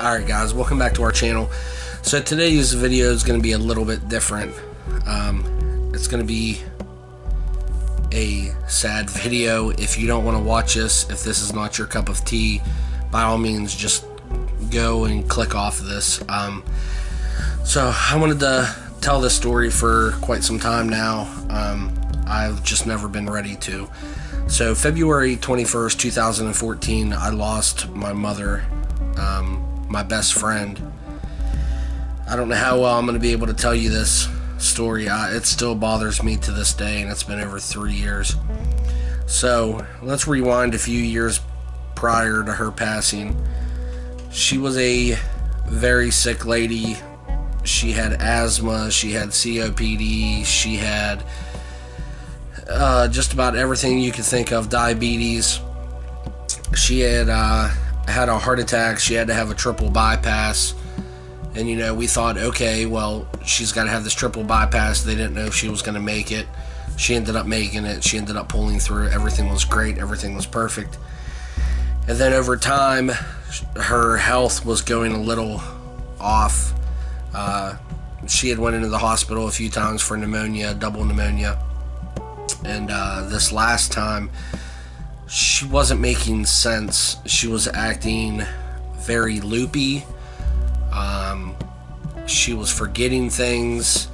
Alright guys, welcome back to our channel. So today's video is going to be a little bit different. It's going to be a sad video. If you don't want to watch this, if this is not your cup of tea, by all means just go and click off of this. So I wanted to tell this story for quite some time now. I've just never been ready to. So February 21st, 2014, I lost my mother, my best friend. I don't know how well I'm going to be able to tell you this story. It still bothers me to this day, and it's been over 3 years. So let's rewind a few years prior to her passing. She was a very sick lady. She had asthma, she had COPD, she had just about everything you could think of, diabetes. She had had a heart attack. She had to have a triple bypass, and we thought, okay, well, she's got to have this triple bypass. They didn't know if she was going to make it. She ended up making it. She ended up pulling through. Everything was great. Everything was perfect. And then over time, her health was going a little off. She had went into the hospital a few times for pneumonia, double pneumonia. And this last time, she wasn't making sense. She was acting very loopy. She was forgetting things.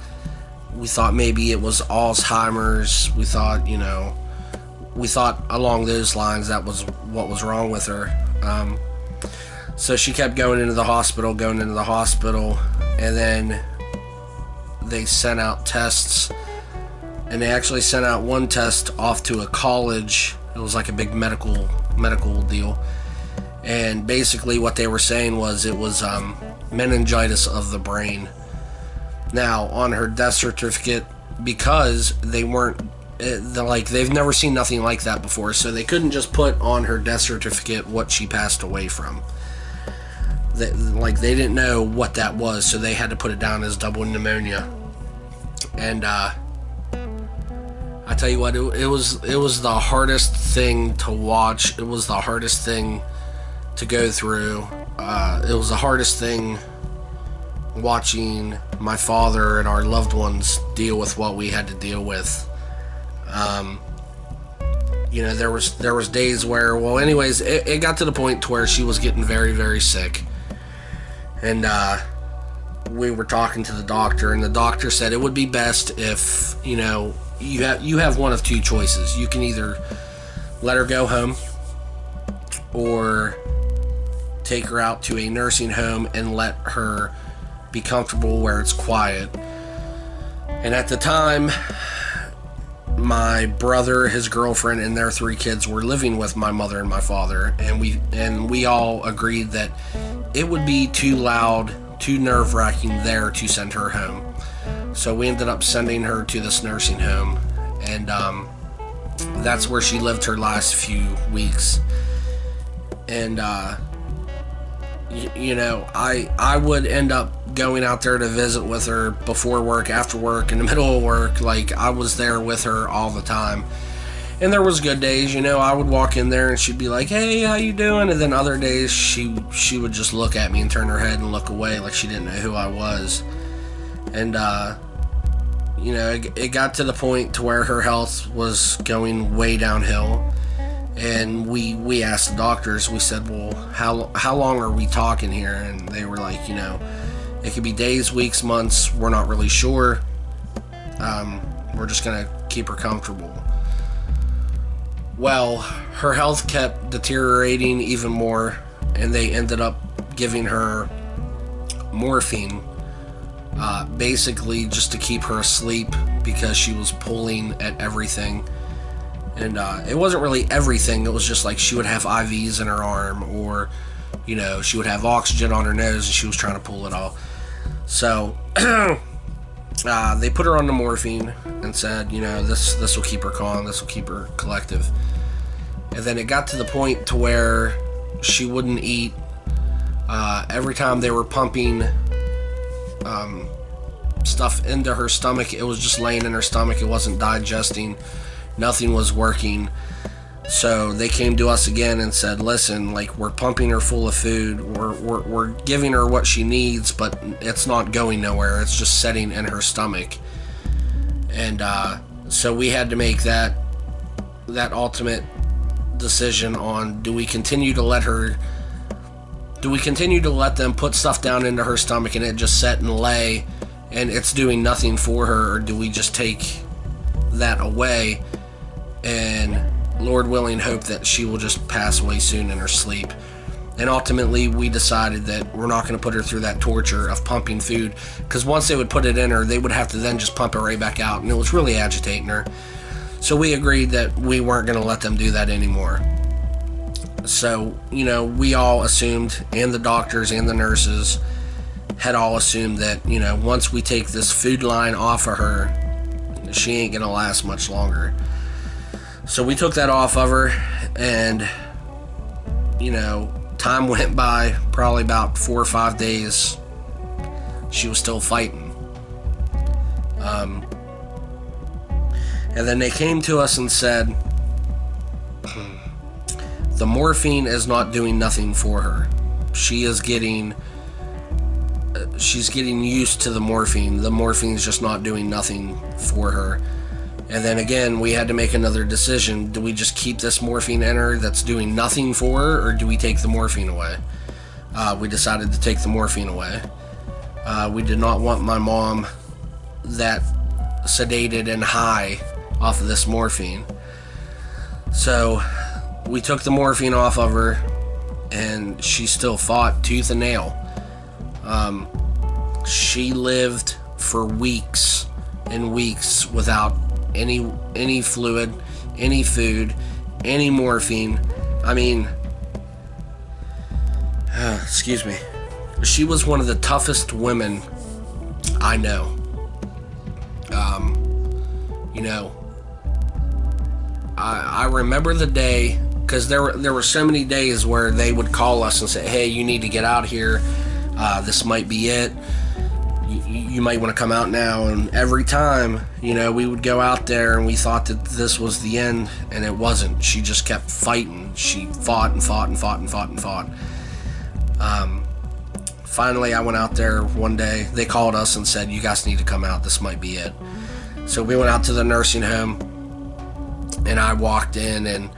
We thought maybe it was Alzheimer's. We thought along those lines that was what was wrong with her. So she kept going into the hospital, and then they sent out tests. And they actually sent out one test off to a college. It was like a big medical deal. And basically what they were saying was it was meningitis of the brain. Now, on her death certificate, because they weren't, they've never seen nothing like that before, so they couldn't just put on her death certificate what she passed away from. They didn't know what that was, so they had to put it down as double pneumonia. And I tell you what, it was the hardest thing to watch. It was the hardest thing to go through. It was the hardest thing watching my father and our loved ones deal with what we had to deal with. There was days where, well, anyways, it got to the point to where she was getting very, very sick. And we were talking to the doctor, and the doctor said it would be best if, you have one of two choices. You can either let her go home or take her out to a nursing home and let her be comfortable where it's quiet. And at the time, my brother, his girlfriend, and their 3 kids were living with my mother and my father, and we all agreed that it would be too loud, too nerve-wracking there to send her home. So we ended up sending her to this nursing home, and that's where she lived her last few weeks. And I would end up going out there to visit with her before work, after work, in the middle of work. I was there with her all the time. And there was good days, I would walk in there and she'd be like, "Hey, how you doing?" And then other days she would just look at me and turn her head and look away like she didn't know who I was. And it got to the point to where her health was going way downhill. And we asked the doctors, we said, well, how long are we talking here? And they were like, it could be days, weeks, months, we're not really sure. We're just gonna keep her comfortable. Well, her health kept deteriorating even more, and they ended up giving her morphine, basically just to keep her asleep, because she was pulling at everything. And it wasn't really everything. It was just like she would have IVs in her arm, or she would have oxygen on her nose and she was trying to pull it all. So they put her on the morphine and said, this will keep her calm, this will keep her collective. And then it got to the point to where she wouldn't eat. Every time they were pumping stuff into her stomach, it was just laying in her stomach. It wasn't digesting. Nothing was working. So they came to us again and said, listen, like, we're pumping her full of food, we're giving her what she needs, but it's not going nowhere, it's just setting in her stomach. And so we had to make that ultimate decision on, do we continue to let them put stuff down into her stomach and it just set and lay and it's doing nothing for her, or do we just take that away and, Lord willing, hope that she will just pass away soon in her sleep? And ultimately we decided that we're not going to put her through that torture of pumping food, because once they would put it in her, they would have to then just pump it right back out, and it was really agitating her. So we agreed that we weren't going to let them do that anymore. So, you know, we all assumed, and the doctors and the nurses had all assumed that, you know, once we take this food line off of her, she ain't going to last much longer. So we took that off of her, and, you know, time went by, probably about 4 or 5 days. She was still fighting. And then they came to us and said, the morphine is not doing nothing for her. She's getting used to the morphine. The morphine's just not doing nothing for her. And then again, we had to make another decision. Do we just keep this morphine in her that's doing nothing for her, or do we take the morphine away? We decided to take the morphine away. We did not want my mom that sedated and high off of this morphine. So we took the morphine off of her, and she still fought tooth and nail. She lived for weeks and weeks without any fluid, any food, any morphine. I mean, excuse me. She was one of the toughest women I know. You know, I remember the day, because there were so many days where they would call us and say, hey, you need to get out here. This might be it. You might want to come out now. And every time, you know, we would go out there and we thought that this was the end, and it wasn't. She just kept fighting. She fought and fought and fought and fought and fought. Finally, I went out there one day. They called us and said, you guys need to come out. This might be it. So we went out to the nursing home, and I walked in, and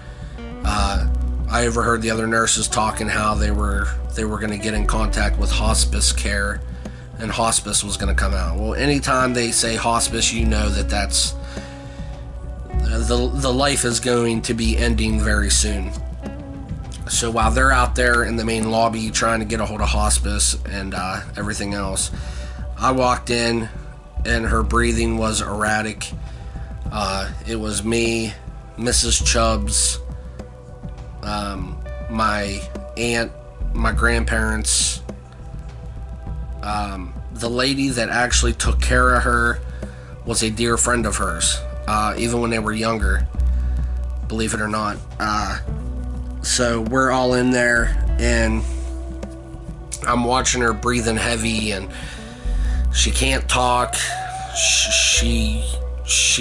I overheard the other nurses talking how they were going to get in contact with hospice care, and hospice was going to come out. Well, anytime they say hospice, you know that that's the life is going to be ending very soon. So while they're out there in the main lobby trying to get a hold of hospice and everything else, I walked in, and her breathing was erratic. It was me, Mrs. Chubbs, my aunt, my grandparents, the lady that actually took care of her was a dear friend of hers, even when they were younger, believe it or not. So we're all in there, and I'm watching her breathing heavy, and she can't talk. She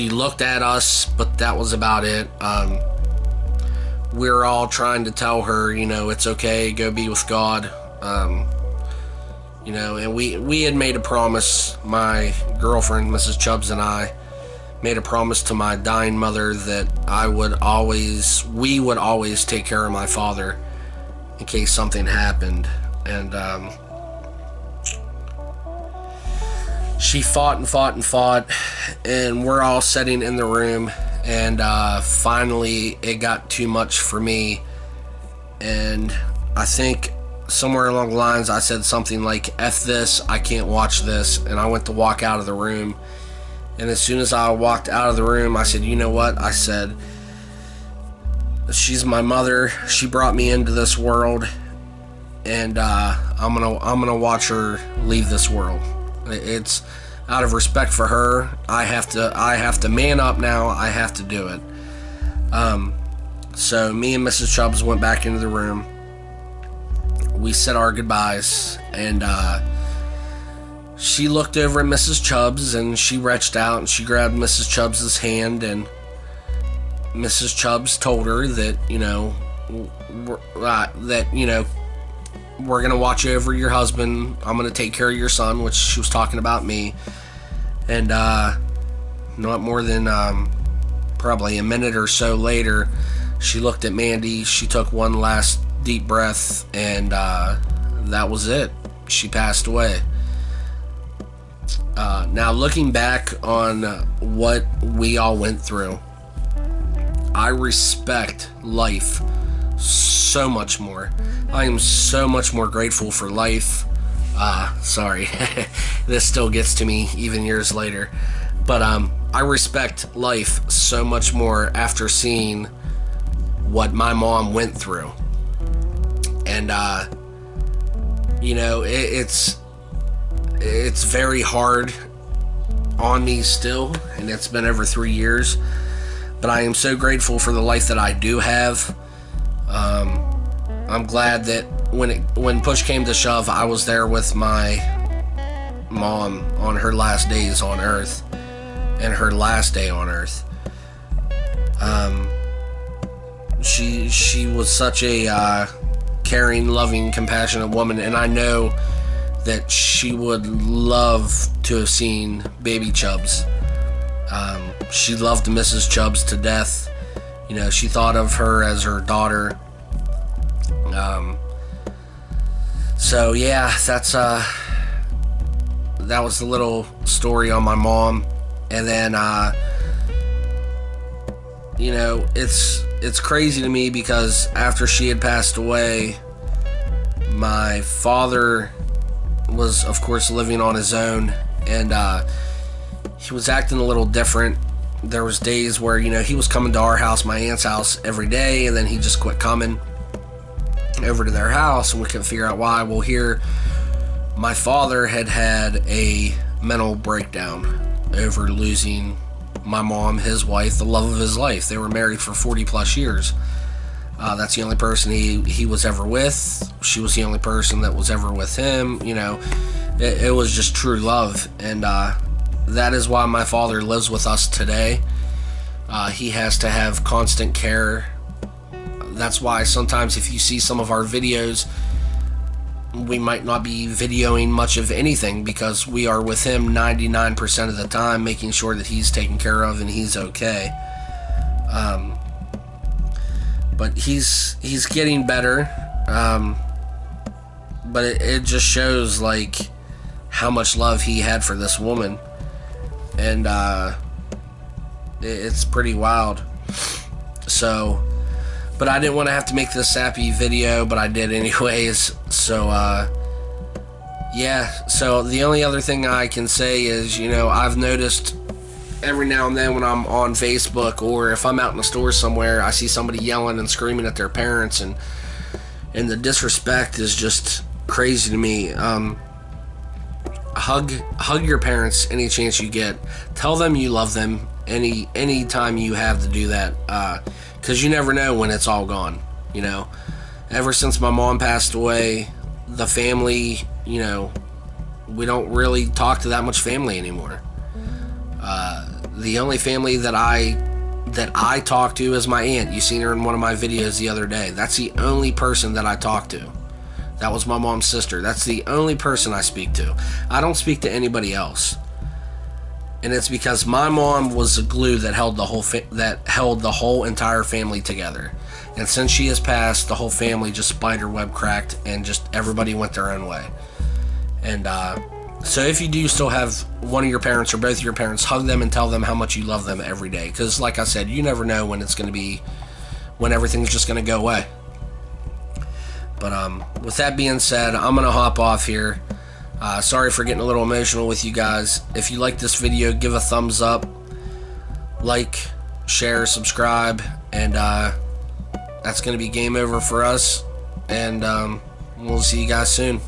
looked at us, but that was about it. We're all trying to tell her, you know, it's okay, go be with God. You know, and we had made a promise, my girlfriend, Mrs. Chubbs, and I made a promise to my dying mother that we would always take care of my father in case something happened. And she fought and fought and fought, and we're all sitting in the room, and finally it got too much for me, and I think somewhere along the lines I said something like, F this, I can't watch this, and I went to walk out of the room. And as soon as I walked out of the room, I said, you know what? I said, she's my mother. She brought me into this world, and I'm gonna watch her leave this world. It's out of respect for her. I have to man up now. I have to do it. So me and Mrs. Chubbs went back into the room. We said our goodbyes, and she looked over at Mrs. Chubbs, and she reached out and she grabbed Mrs. Chubbs' hand, and Mrs. Chubbs told her that, we're going to watch over your husband. I'm going to take care of your son, which she was talking about me. And not more than probably a minute or so later, she looked at Mandy. She took one last deep breath, and that was it. She passed away. Now, looking back on what we all went through, I respect life so much more. I am so much more grateful for life. Sorry, this still gets to me even years later. But I respect life so much more after seeing what my mom went through. And, it's very hard on me still, and it's been over 3 years. But I am so grateful for the life that I do have. I'm glad that when push came to shove, I was there with my mom on her last days on Earth, and her last day on Earth. She was such a caring, loving, compassionate woman, and I know that she would love to have seen baby Chubbs. She loved Mrs. Chubbs to death. She thought of her as her daughter. So yeah, that was the little story on my mom. And then it's crazy to me because after she had passed away, my father was, of course, living on his own, and he was acting a little different. There was days where, he was coming to our house, my aunt's house, every day, and then he just quit coming over to their house, and we couldn't figure out why. Well, here, my father had a mental breakdown over losing my mom, his wife, the love of his life. They were married for 40 plus years. That's the only person he was ever with. She was the only person that was ever with him. It was just true love. And that is why my father lives with us today. He has to have constant care. That's why sometimes if you see some of our videos, we might not be videoing much of anything because we are with him 99% of the time, making sure that he's taken care of and he's okay. But he's getting better. But it just shows how much love he had for this woman, and it's pretty wild. So, but I didn't want to have to make this sappy video, but I did anyways. So yeah, so the only other thing I can say is, I've noticed every now and then when I'm on Facebook, or if I'm out in the store somewhere, I see somebody yelling and screaming at their parents, and the disrespect is just crazy to me. Hug your parents any chance you get. Tell them you love them any time you have to do that, because you never know when it's all gone. Ever since my mom passed away, the family, we don't really talk to that much family anymore. The only family that I talk to is my aunt. You seen her in one of my videos the other day. That's the only person that I talk to. That was my mom's sister. That's the only person I speak to. I don't speak to anybody else. And it's because my mom was the glue that held the whole entire family together. And since she has passed, the whole family just spider web cracked, and just everybody went their own way. And so if you do still have one of your parents or both of your parents, hug them and tell them how much you love them every day. Because like I said, you never know when when everything's just going to go away. But with that being said, I'm going to hop off here. Sorry for getting a little emotional with you guys. If you like this video, give a thumbs up, like, share, subscribe, and that's going to be game over for us. And we'll see you guys soon.